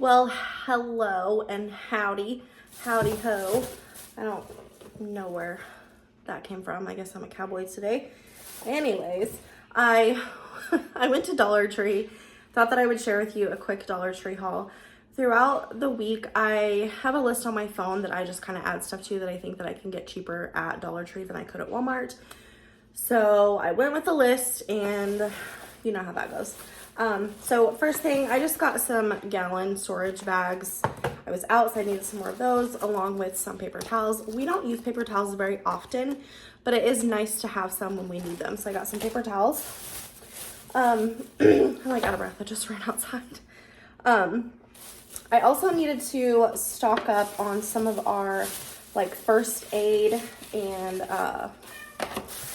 Well, hello and howdy ho. I don't know where that came from. I guess I'm a cowboy today. Anyways, I I went to Dollar Tree. Thought that I would share with you a quick Dollar Tree haul. Throughout the week, I have a list on my phone that I just kind of add stuff to that I think that I can get cheaper at Dollar Tree than I could at Walmart. So I went with the list, and you know how that goes. So first thing, I just got some gallon storage bags. I was out, so I needed some more of those, along with some paper towels. We don't use paper towels very often, but it is nice to have some when we need them. So I got some paper towels. I'm like out of breath. I just ran outside. I also needed to stock up on some of our like first aid and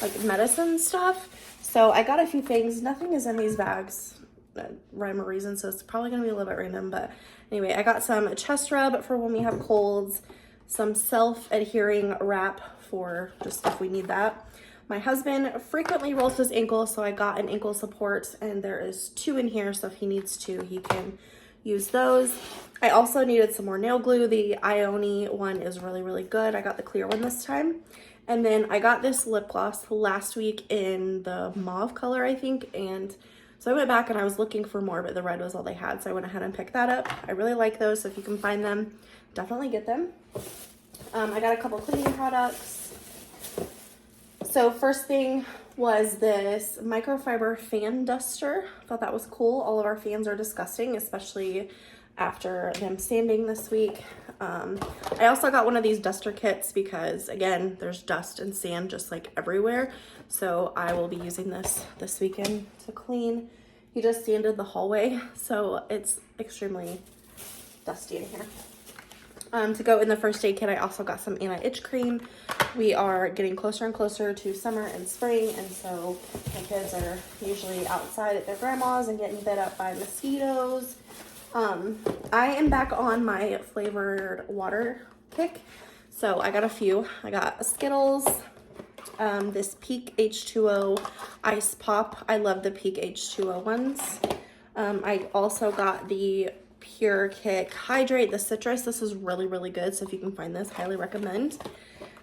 like medicine stuff. So I got a few things. Nothing is in these bags, rhyme or reason, so it's probably gonna be a little bit random, but anyway, I got some chest rub for when we have colds, some self-adhering wrap for just if we need that. My husband frequently rolls his ankle, so I got an ankle support, and there is 2 in here, so if he needs to, he can use those. I also needed some more nail glue. The Ione one is really good. I got the clear one this time. And then I got this lip gloss last week in the mauve color, I think, and so I went back and I was looking for more, but the red was all they had, so I went ahead and picked that up. I really like those, so if you can find them, definitely get them. I got a couple cleaning products. So first thing was this microfiber fan duster. I thought that was cool. All of our fans are disgusting, especially after them sanding this week. I also got one of these duster kits because, again, there's dust and sand just like everywhere. So I will be using this weekend to clean. He just sanded the hallway, so it's extremely dusty in here. To go in the first aid kit, I also got some anti-itch cream. We are getting closer and closer to summer and spring, and so my kids are usually outside at their grandma's and getting bit up by mosquitoes. I am back on my flavored water kick. So I got a few. I got Skittles, this Peak H2O Ice Pop. I love the Peak H2O ones. I also got the Pure Kick Hydrate, the citrus. This is really good. So if you can find this, highly recommend.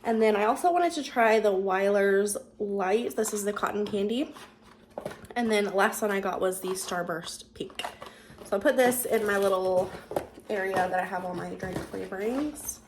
And then I also wanted to try the Weiler's Light. This is the cotton candy. And then the last one I got was the Starburst Pink. So I'll put this in my little area that I have all my drink flavorings.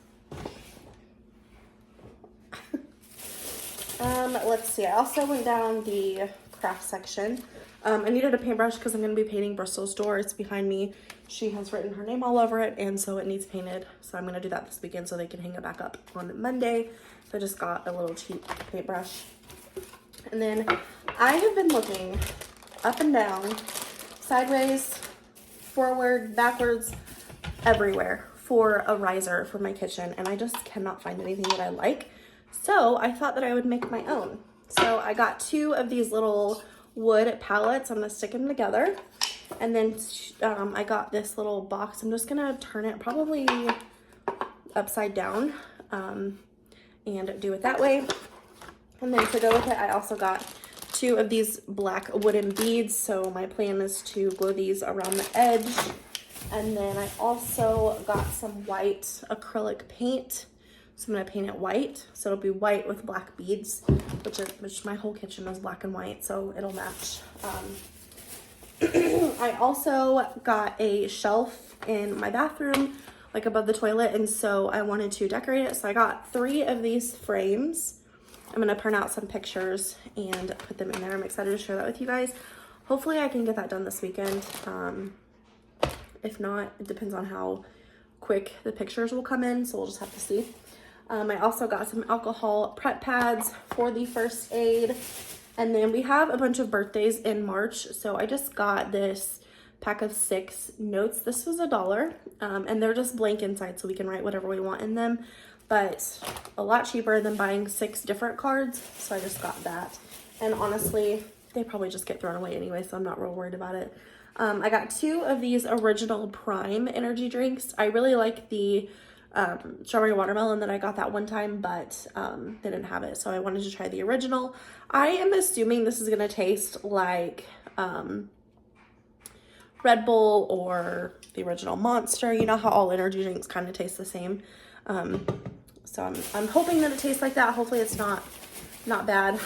Let's see, I also went down the craft section. I needed a paintbrush because I'm going to be painting Brystal's door. It's behind me. She has written her name all over it, and so it needs painted. So I'm going to do that this weekend so they can hang it back up on Monday. So I just got a little cheap paintbrush. And then I have been looking up and down, sideways, forward, backwards, everywhere for a riser for my kitchen, and I just cannot find anything that I like. So I thought that I would make my own. So I got 2 of these little wood pallets. I'm gonna stick them together, and then I got this little box. I'm just gonna turn it probably upside down and do it that way. And then to go with it, I also got 2 of these black wooden beads. So my plan is to glue these around the edge. And then I also got some white acrylic paint. So I'm gonna paint it white. So it'll be white with black beads, which my whole kitchen is black and white, so it'll match. I also got a shelf in my bathroom, like above the toilet, and so I wanted to decorate it. So I got 3 of these frames. I'm gonna print out some pictures and put them in there. I'm excited to share that with you guys. Hopefully I can get that done this weekend. If not, it depends on how quick the pictures will come in, so we'll just have to see. I also got some alcohol prep pads for the first aid. And then we have a bunch of birthdays in March, so I just got this pack of 6 notes. This was $1, and they're just blank inside, so we can write whatever we want in them, but a lot cheaper than buying 6 different cards, so I just got that. And honestly, they probably just get thrown away anyway, so I'm not real worried about it. I got 2 of these original Prime energy drinks. I really like the strawberry watermelon that I got that one time, but they didn't have it, so I wanted to try the original. I am assuming this is gonna taste like Red Bull or the original Monster. You know how all energy drinks kind of taste the same. So I'm hoping that it tastes like that. Hopefully it's not bad.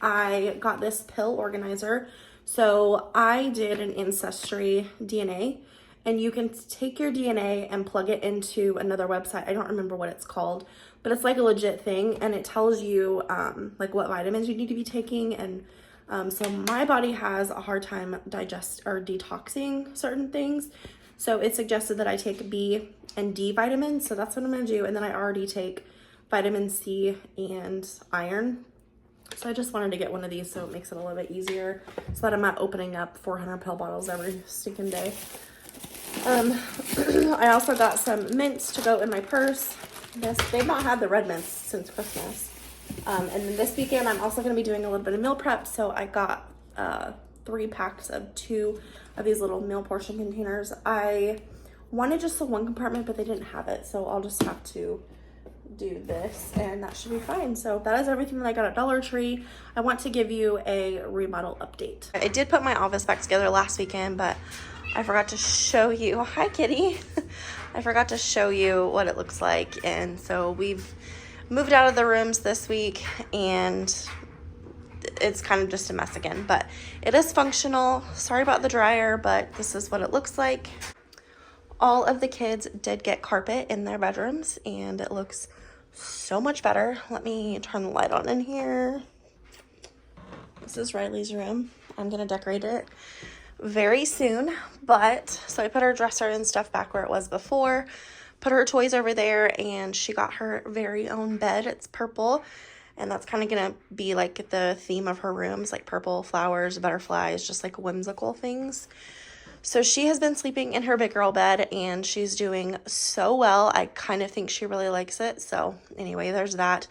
I got this pill organizer. So I did an ancestry DNA, and you can take your DNA and plug it into another website. I don't remember what it's called, but it's like a legit thing, and it tells you like what vitamins you need to be taking. And so my body has a hard time detoxing certain things. So it suggested that I take B and D vitamins. So that's what I'm gonna do. And then I already take vitamin C and iron. So I just wanted to get one of these so it makes it a little bit easier so that I'm not opening up 400 pill bottles every stinking day. I also got some mints to go in my purse. They've not had the red mints since Christmas. And then this weekend I'm also going to be doing a little bit of meal prep. So I got 3 packs of 2 of these little meal portion containers. I wanted just the one compartment, but they didn't have it. So I'll just have to do this and that should be fine. So that is everything that I got at Dollar Tree. I want to give you a remodel update. I did put my office back together last weekend, but I forgot to show you. Hi, kitty. I forgot to show you what it looks like. And so we've moved out of the rooms this week and it's kind of just a mess again, but it is functional. Sorry about the dryer, but this is what it looks like. All of the kids did get carpet in their bedrooms and it looks so much better. Let me turn the light on in here. This is Rylea's room. I'm gonna decorate it very soon, but so I put her dresser and stuff back where it was before, put her toys over there, and she got her very own bed. It's purple, and that's kind of gonna be like the theme of her rooms, like purple flowers, butterflies, just like whimsical things. So she has been sleeping in her big girl bed and she's doing so well. I kind of think she really likes it. So anyway, there's that.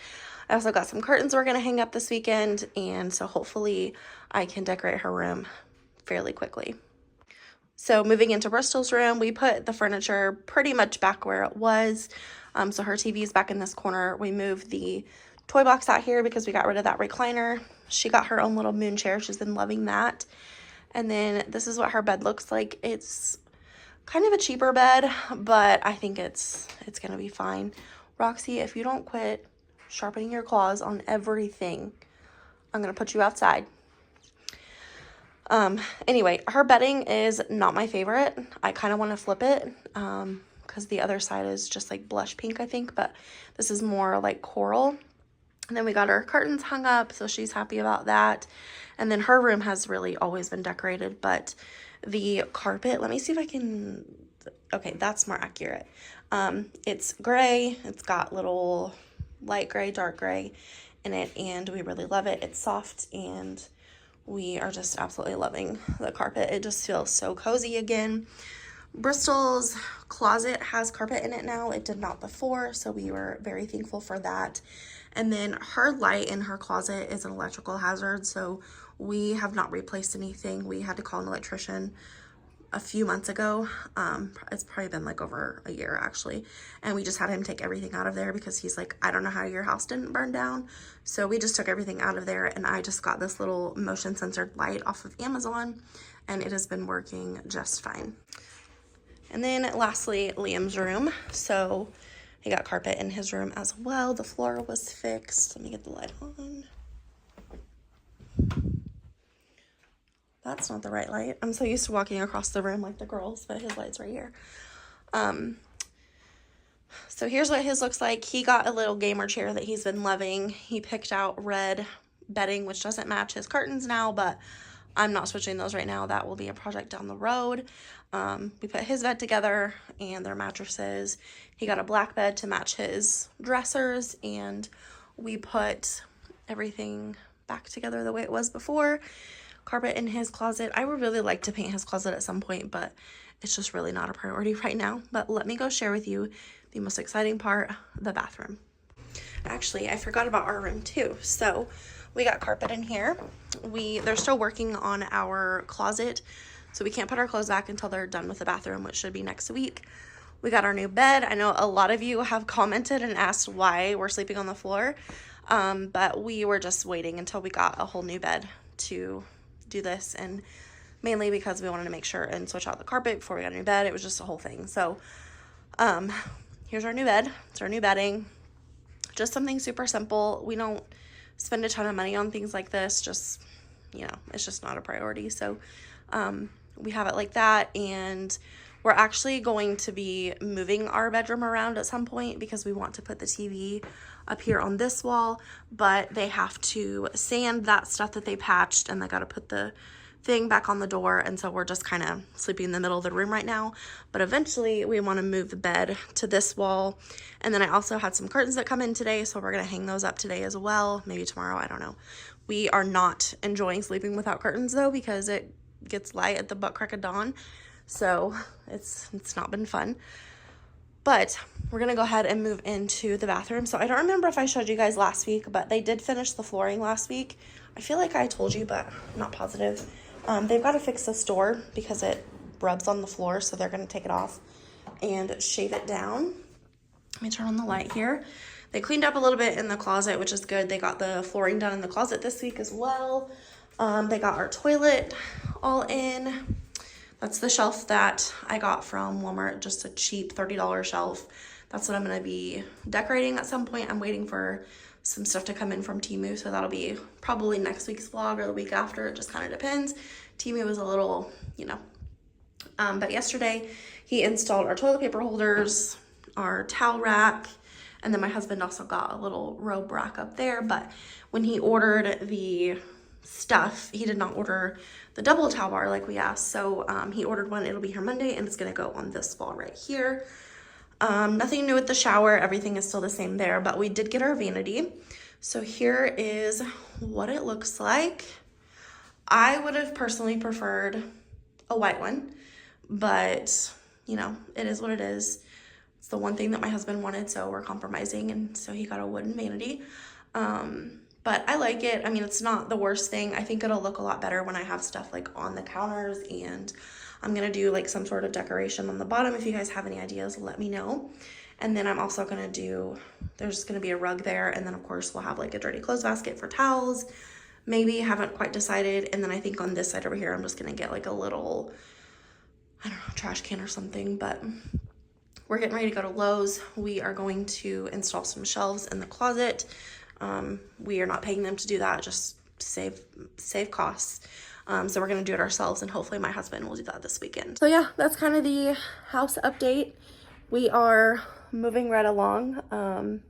I also got some curtains we're going to hang up this weekend, and so hopefully I can decorate her room fairly quickly. So moving into Brystal's room, we put the furniture pretty much back where it was. So her TV is back in this corner. We moved the toy box out here because we got rid of that recliner. She got her own little moon chair. She's been loving that. And then this is what her bed looks like. It's kind of a cheaper bed, but I think it's going to be fine. Roxy, if you don't quit sharpening your claws on everything, I'm going to put you outside. Anyway, her bedding is not my favorite. I kind of want to flip it because the other side is just like blush pink, I think, but this is more like coral. And then we got our curtains hung up, so she's happy about that. And then her room has really always been decorated, but the carpet, let me see if I can, okay, that's more accurate. It's gray, it's got little light gray, dark gray in it, and we really love it. It's soft, and we are just absolutely loving the carpet. It just feels so cozy again. Brystal's closet has carpet in it now. It did not before, so we were very thankful for that. And then her light in her closet is an electrical hazard, so we have not replaced anything. We had to call an electrician a few months ago. It's probably been like over a year actually, and we just had him take everything out of there because he's like, I don't know how your house didn't burn down. So we just took everything out of there, and I just got this little motion censored light off of Amazon, and it has been working just fine. And then lastly, Liam's room. So he got carpet in his room as well. The floor was fixed. Let me get the light on. That's not the right light. I'm so used to walking across the room like the girls, but his light's right here. So here's what his looks like. He got a little gamer chair that he's been loving. He picked out red bedding, which doesn't match his curtains now, but I'm not switching those right now. That will be a project down the road. We put his bed together and their mattresses. He got a black bed to match his dressers, and we put everything back together the way it was before. Carpet in his closet. I would really like to paint his closet at some point, but it's just really not a priority right now. But let me go share with you the most exciting part, the bathroom. Actually, I forgot about our room too. So we got carpet in here. They're still working on our closet, so we can't put our clothes back until they're done with the bathroom, which should be next week. We got our new bed. I know a lot of you have commented and asked why we're sleeping on the floor, but we were just waiting until we got a whole new bed to do this. And mainly because we wanted to make sure and switch out the carpet before we got a new bed. It was just a whole thing. So here's our new bed. It's our new bedding. Just something super simple. We don't spend a ton of money on things like this. Just, it's just not a priority. So we have it like that. And we're actually going to be moving our bedroom around at some point because we want to put the TV up here on this wall, but they have to sand that stuff that they patched, and they got to put the thing back on the door. And so we're just kind of sleeping in the middle of the room right now, but eventually we want to move the bed to this wall. And then I also had some curtains that come in today, so we're going to hang those up today as well, maybe tomorrow, I don't know. We are not enjoying sleeping without curtains though, because it gets light at the butt crack of dawn, so it's not been fun. But we're going to go ahead and move into the bathroom. So I don't remember if I showed you guys last week, but they did finish the flooring last week. I feel like I told you, but I'm not positive. They've got to fix this door because it rubs on the floor, so they're going to take it off and shave it down. Let me turn on the light here. They cleaned up a little bit in the closet, which is good. They got the flooring done in the closet this week as well. They got our toilet all in. That's the shelf that I got from Walmart, just a cheap $30 shelf. That's what I'm gonna be decorating at some point. I'm waiting for some stuff to come in from Temu, so that'll be probably next week's vlog or the week after. It just kind of depends. Temu was a little, but yesterday he installed our toilet paper holders, our towel rack, and then my husband also got a little robe rack up there. But when he ordered the stuff, he did not order the double towel bar like we asked. So he ordered one. It'll be here Monday, and it's gonna go on this wall right here. Nothing new with the shower. Everything is still the same there, but we did get our vanity. So here is what it looks like. I would have personally preferred a white one, but it is what it is. It's the one thing that my husband wanted, so we're compromising, and so he got a wooden vanity. But I like it. I mean, it's not the worst thing. I think it'll look a lot better when I have stuff like on the counters, and I'm gonna do like some sort of decoration on the bottom. If you guys have any ideas, let me know. And then I'm also gonna there's gonna be a rug there, and then of course we'll have like a dirty clothes basket for towels. Maybe, haven't quite decided. And then I think on this side over here, I'm just gonna get like a little, I don't know, trash can or something. But we're getting ready to go to Lowe's. We are going to install some shelves in the closet. We are not paying them to do that, just save costs. So we're going to do it ourselves, and hopefully my husband will do that this weekend. So yeah, that's kind of the house update. We are moving right along. I'm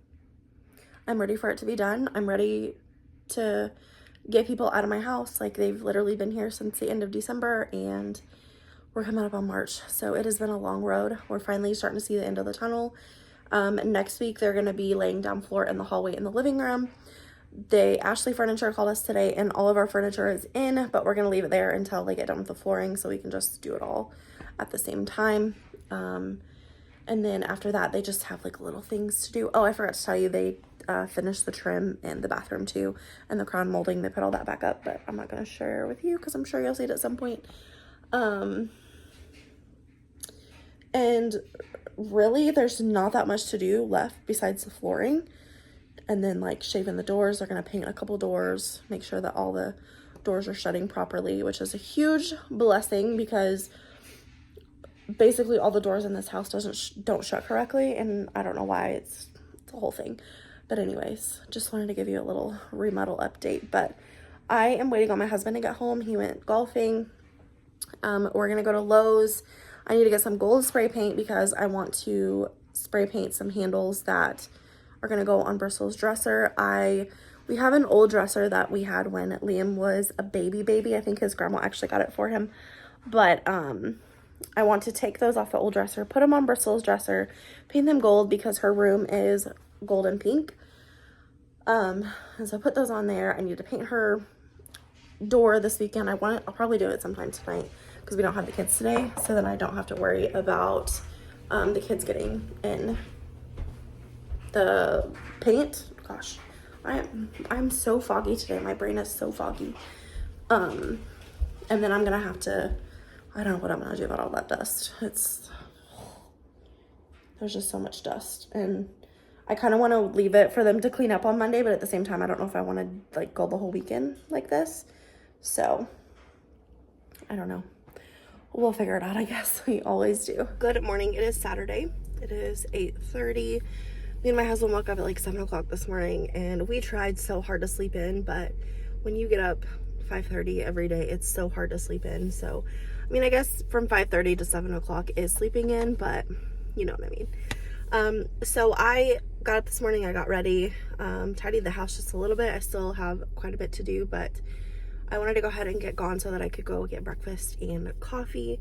ready for it to be done. I'm ready to get people out of my house. Like, they've literally been here since the end of December, and we're coming up on March. So it has been a long road. We're finally starting to see the end of the tunnel. Next week they're going to be laying down floor in the hallway in the living room. Ashley Furniture called us today, and all of our furniture is in, but we're going to leave it there until they get done with the flooring, so we can just do it all at the same time. And then after that, they just have like little things to do. Oh, I forgot to tell you, they finished the trim in the bathroom too, and the crown molding. They put all that back up, but I'm not going to share with you because I'm sure you'll see it at some point. And really, there's not that much to do left besides the flooring. And then like shaving the doors. They're going to paint a couple doors, make sure that all the doors are shutting properly, which is a huge blessing because basically all the doors in this house don't shut correctly, and I don't know why. It's a whole thing. But anyways, just wanted to give you a little remodel update. But I am waiting on my husband to get home. He went golfing. We're going to go to Lowe's. I need to get some gold spray paint because I want to spray paint some handles that are going to go on Brystal's dresser. We have an old dresser that we had when Liam was a baby. I think his grandma actually got it for him. But I want to take those off the old dresser, put them on Brystal's dresser, paint them gold because her room is gold and pink. And so put those on there. I need to paint her door this weekend. I'll probably do it sometime tonight because we don't have the kids today, so then I don't have to worry about the kids getting in the paint. Gosh, I'm so foggy today. My brain is so foggy. And then I'm gonna have to, I don't know what I'm gonna do about all that dust. There's just so much dust, and I kind of want to leave it for them to clean up on Monday, but at the same time, I don't know if I want to like go the whole weekend like this. So I don't know. We'll figure it out, I guess. We always do. Good morning. It is Saturday. It is 8:30. Me and my husband woke up at like 7 o'clock this morning, and we tried so hard to sleep in, but when you get up 5:30 every day, it's so hard to sleep in. So, I mean, I guess from 5:30 to 7 o'clock is sleeping in, but you know what I mean. So I got up this morning, I got ready, tidied the house just a little bit. I still have quite a bit to do, but I wanted to go ahead and get gone so that I could go get breakfast and coffee.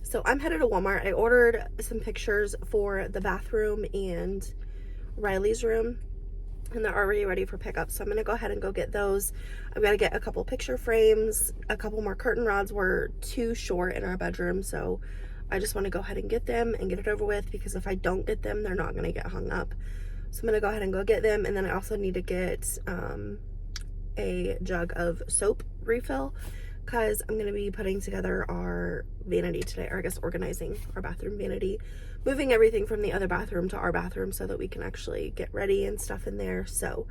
So I'm headed to Walmart. I ordered some pictures for the bathroom and Riley's room, and they're already ready for pickup. So I'm gonna go ahead and go get those. I've got to get a couple picture frames, a couple more curtain rods. We're too short in our bedroom, so I just want to go ahead and get them and get it over with, because if I don't get them, they're not gonna get hung up. So I'm gonna go ahead and go get them, and then I also need to get a jug of soap refill, because I'm going to be putting together our vanity today, or I guess organizing our bathroom vanity, moving everything from the other bathroom to our bathroom so that we can actually get ready and stuff in there. So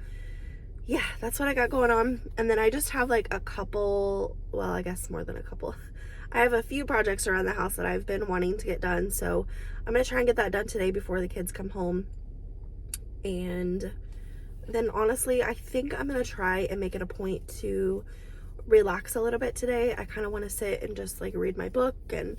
yeah, that's what I got going on. And then I just have like a couple, well, I guess more than a couple. I have a few projects around the house that I've been wanting to get done, so I'm going to try and get that done today before the kids come home. And then honestly, I think I'm going to try and make it a point to relax a little bit today. I kind of want to sit and just like read my book and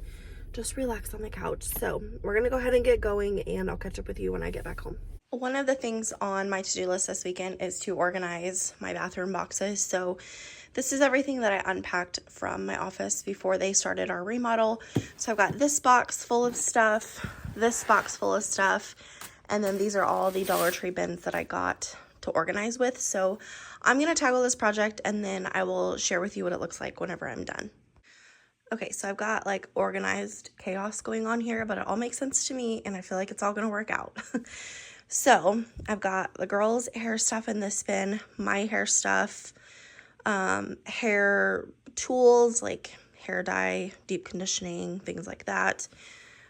just relax on the couch. So we're going to go ahead and get going, and I'll catch up with you when I get back home. One of the things on my to-do list this weekend is to organize my bathroom boxes. So this is everything that I unpacked from my office before they started our remodel. So I've got this box full of stuff, this box full of stuff, and then these are all the Dollar Tree bins that I got to organize with. So I'm going to tackle this project, and then I will share with you what it looks like whenever I'm done. Okay, so I've got like organized chaos going on here, but it all makes sense to me, and I feel like it's all going to work out. So I've got the girls' hair stuff in this bin, my hair stuff, hair tools like hair dye, deep conditioning, things like that.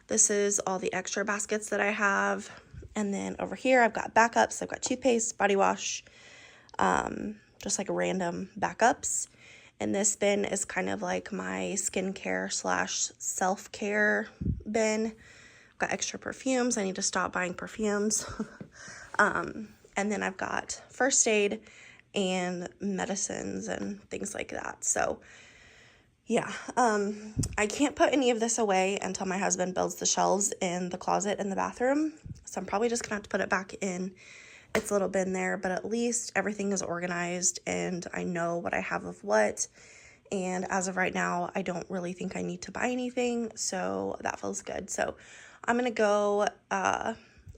This is all the extra baskets that I have. And then over here, I've got backups. I've got toothpaste, body wash, just like random backups. And this bin is kind of like my skincare / self-care bin. I've got extra perfumes. I need to stop buying perfumes. And then I've got first aid and medicines and things like that. So yeah, I can't put any of this away until my husband builds the shelves in the closet in the bathroom. So I'm probably just gonna have to put it back in its little bin there, but at least everything is organized and I know what I have of what. And as of right now, I don't really think I need to buy anything, so that feels good. So I'm gonna go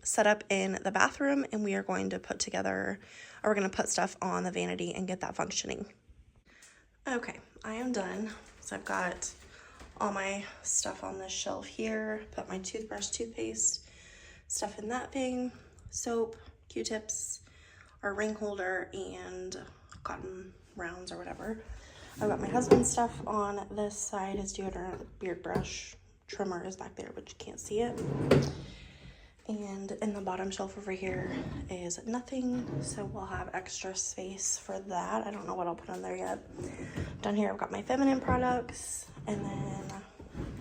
set up in the bathroom, and we are going to put together, or we're gonna put stuff on the vanity and get that functioning. Okay, I am done. So I've got all my stuff on this shelf here. Put my toothbrush, toothpaste, stuff in that thing, soap, Q-tips, our ring holder, and cotton rounds or whatever. I've got my husband's stuff on this side. His deodorant, beard brush, trimmer is back there, but you can't see it. And in the bottom shelf over here is nothing, so we'll have extra space for that. I don't know what I'll put on there yet. Down here I've got my feminine products, and then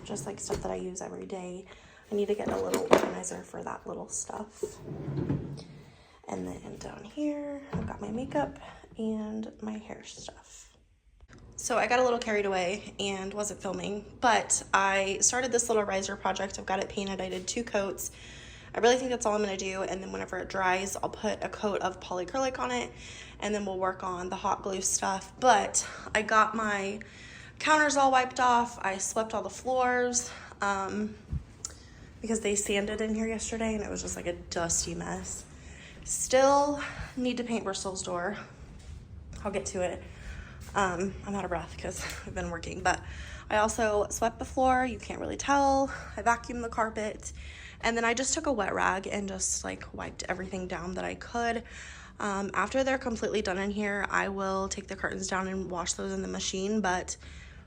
just like stuff that I use every day. I need to get a little organizer for that little stuff. And then down here I've got my makeup and my hair stuff. So I got a little carried away and wasn't filming, but I started this little riser project. I've got it painted. I did 2 coats. I really think that's all I'm going to do, and then whenever it dries, I'll put a coat of polyacrylic on it, and then we'll work on the hot glue stuff. But I got my counters all wiped off. I swept all the floors because they sanded in here yesterday, and it was just like a dusty mess. Still need to paint Brystal's door. I'll get to it. I'm out of breath because I've been working, but I also swept the floor. You can't really tell. I vacuumed the carpet. And then I just took a wet rag and just like wiped everything down that I could. After they're completely done in here, I will take the curtains down and wash those in the machine. But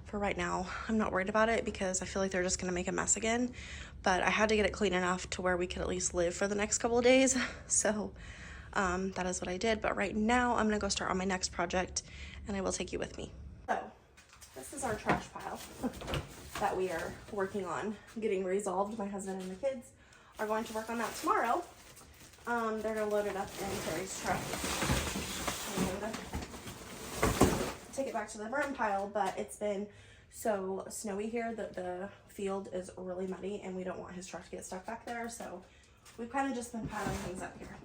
for right now, I'm not worried about it because I feel like they're just gonna make a mess again. But I had to get it clean enough to where we could at least live for the next couple of days. So that is what I did. But right now I'm gonna go start on my next project, and I will take you with me. So this is is our trash pile that we are working on getting resolved. My husband and the kids are going to work on that tomorrow. They're gonna load it up in Terry's truck and take it back to the burn pile, but it's been so snowy here that the field is really muddy and we don't want his truck to get stuck back there, so we've kind of just been piling things up here.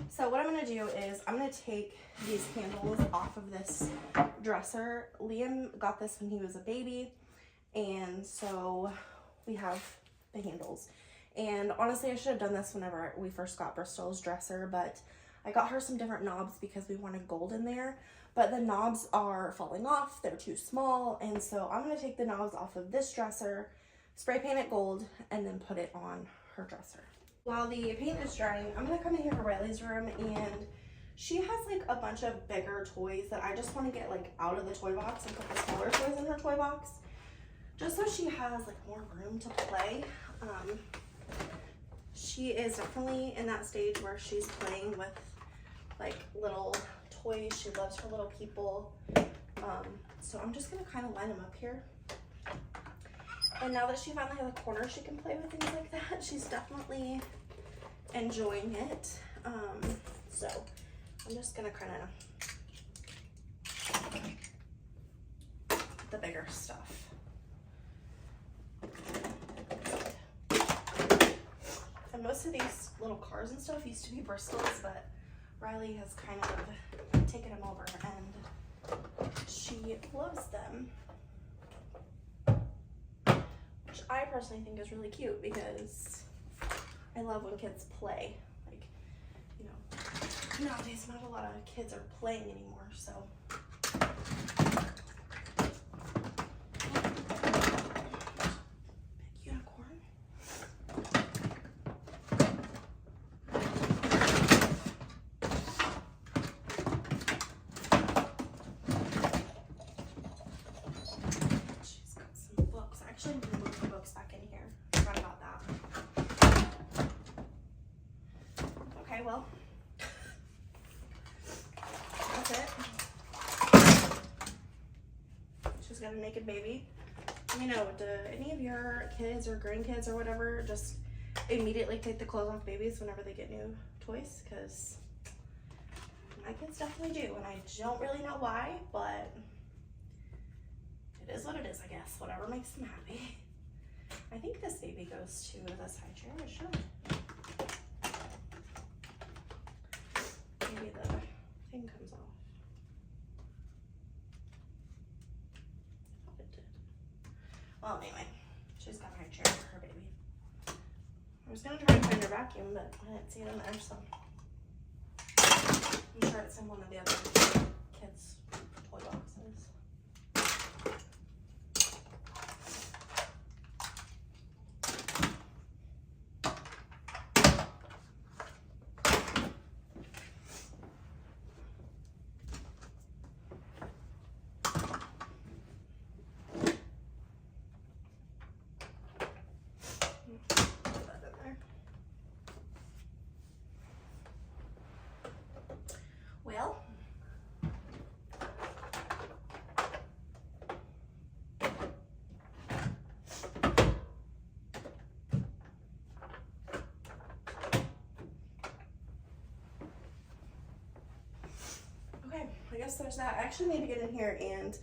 So what I'm going to do is I'm going to take these handles off of this dresser. Liam got this when he was a baby, and so we have the handles. And honestly, I should have done this whenever we first got Brystal's dresser, but I got her some different knobs because we wanted gold in there. But the knobs are falling off, they're too small, and so I'm going to take the knobs off of this dresser, spray paint it gold, and then put it on her dresser. While the paint is drying, I'm going to come in here to Rylea's room, and she has like a bunch of bigger toys that I just want to get like out of the toy box and put the smaller toys in her toy box, just so she has like more room to play. She is definitely in that stage where she's playing with like little toys. She loves her little people. So I'm just gonna kind of line them up here. And now that she finally has a corner she can play with things like that, she's definitely enjoying it. So I'm just gonna kind of the bigger stuff. And most of these little cars and stuff used to be Brystal's, but Rylea has kind of taken them over and she loves them, which I personally think is really cute because I love when kids play. Like, you know, nowadays not a lot of kids are playing anymore, so. Well, that's it. She's got a naked baby. You know, do any of your kids or grandkids or whatever just immediately take the clothes off babies whenever they get new toys? Because my kids definitely do, and I don't really know why, but it is what it is, I guess. Whatever makes them happy. I think this baby goes to this high chair. It should. Maybe the thing comes off. I thought it did. Well, anyway, she's got my chair for her baby. I was gonna try and find her vacuum, but I didn't see it in there, so I'm sure it's in one of the other kids' toy boxes. Well, okay, I guess there's that. I actually need to get in here and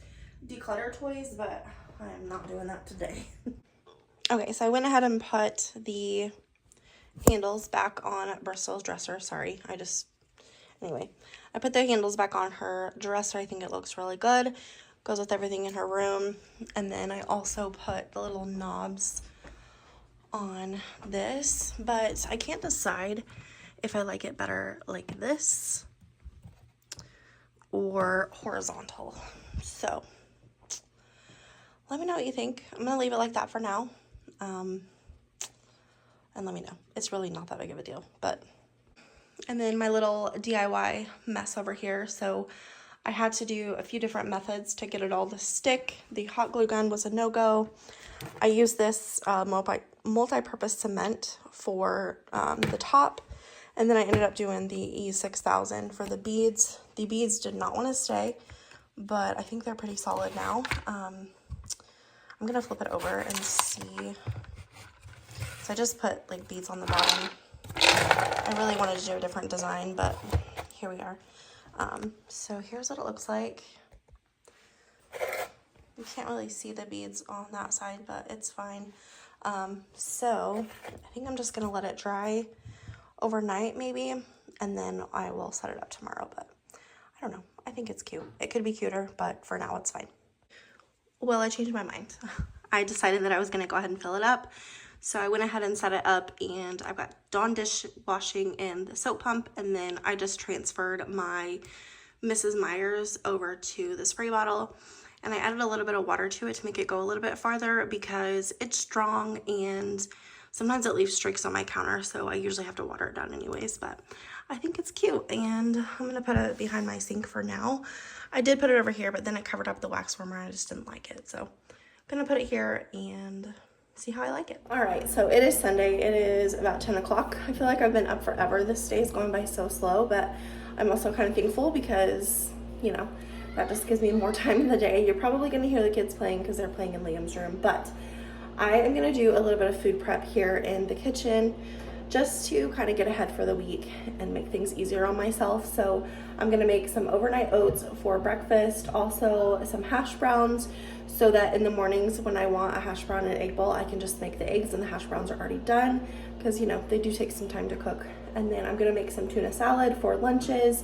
declutter toys, but I'm not doing that today. Okay, so I went ahead and put the handles back on Brystal's dresser. Sorry, anyway, I put the handles back on her dresser. I think it looks really good. Goes with everything in her room. And then I also put the little knobs on this, but I can't decide if I like it better like this or horizontal. So let me know what you think. I'm gonna leave it like that for now. And let me know. It's really not that big of a deal, but. And then my little DIY mess over here. So I had to do a few different methods to get it all to stick. The hot glue gun was a no-go. I used this multi-purpose cement for the top. And then I ended up doing the E6000 for the beads. The beads did not want to stay, but I think they're pretty solid now. I'm gonna flip it over and see. So I just put like beads on the bottom. I really wanted to do a different design, but here we are. So here's what it looks like. You can't really see the beads on that side, but it's fine. So I think I'm just gonna let it dry overnight maybe, and then I will set it up tomorrow, but I don't know. I think it's cute. It could be cuter, but for now it's fine. Well, I changed my mind. I decided that I was gonna go ahead and fill it up. So I went ahead and set it up, and I've got Dawn dishwashing and the soap pump, and then I just transferred my Mrs. Meyer's over to the spray bottle, and I added a little bit of water to it to make it go a little bit farther because it's strong and sometimes it leaves streaks on my counter, so I usually have to water it down anyways, but I think it's cute, and I'm gonna put it behind my sink for now. I did put it over here, but then it covered up the wax warmer and I just didn't like it, so I'm gonna put it here and see how I like it. All right, so it is Sunday. It is about 10 o'clock. I feel like I've been up forever. This day is going by so slow, but I'm also kind of thankful because, you know, that just gives me more time in the day. You're probably gonna hear the kids playing because they're playing in Liam's room, but I am gonna do a little bit of food prep here in the kitchen just to kind of get ahead for the week and make things easier on myself. So I'm gonna make some overnight oats for breakfast, also some hash browns, so that in the mornings when I want a hash brown and egg bowl, I can just make the eggs and the hash browns are already done because, you know, they do take some time to cook. And then I'm gonna make some tuna salad for lunches.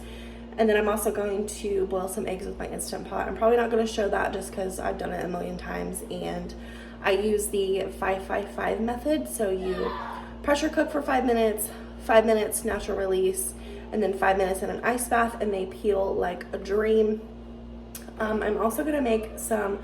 And then I'm also going to boil some eggs with my Instant Pot. I'm probably not gonna show that just because I've done it a million times, and I use the 5-5-5 method. So you pressure cook for 5 minutes, 5 minutes natural release, and then 5 minutes in an ice bath, and they peel like a dream. I'm also gonna make some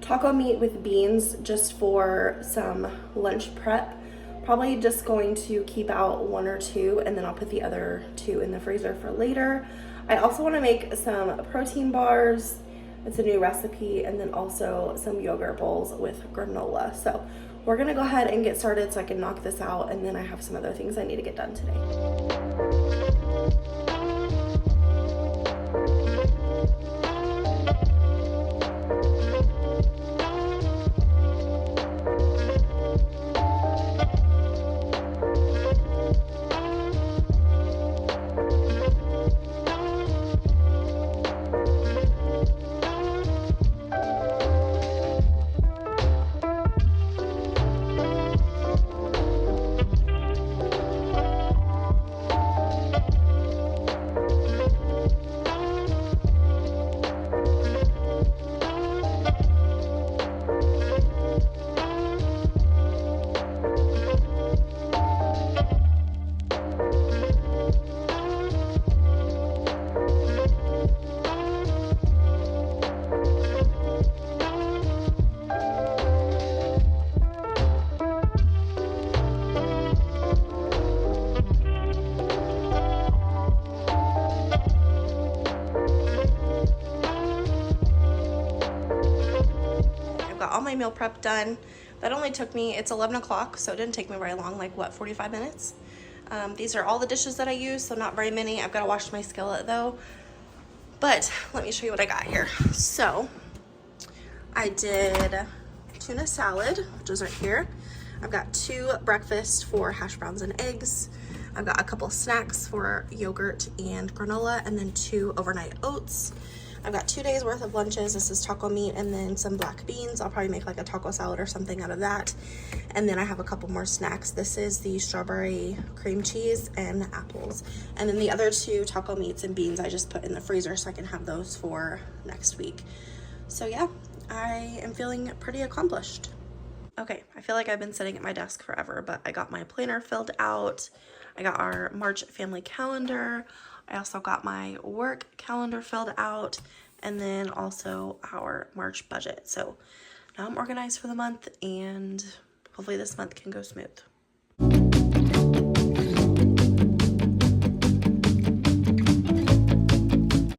taco meat with beans just for some lunch prep. Probably just going to keep out 1 or 2, and then I'll put the other 2 in the freezer for later. I also want to make some protein bars. It's a new recipe, and then also some yogurt bowls with granola. So we're gonna go ahead and get started so I can knock this out, and then I have some other things I need to get done today. All my meal prep done. That only took me, it's 11 o'clock, so it didn't take me very long, like what, 45 minutes? These are all the dishes that I use, so not very many. I've got to wash my skillet though, but let me show you what I got here. So I did tuna salad, which is right here. I've got 2 breakfasts for hash browns and eggs. I've got a couple snacks for yogurt and granola, and then 2 overnight oats. I've got 2 days worth of lunches. This is taco meat and then some black beans. I'll probably make like a taco salad or something out of that. And then I have a couple more snacks. This is the strawberry cream cheese and apples. And then the other 2 taco meats and beans I just put in the freezer so I can have those for next week. So yeah, I am feeling pretty accomplished. Okay, I feel like I've been sitting at my desk forever, but I got my planner filled out. I got our March family calendar. I also got my work calendar filled out, and then also our March budget. So now I'm organized for the month, and hopefully this month can go smooth.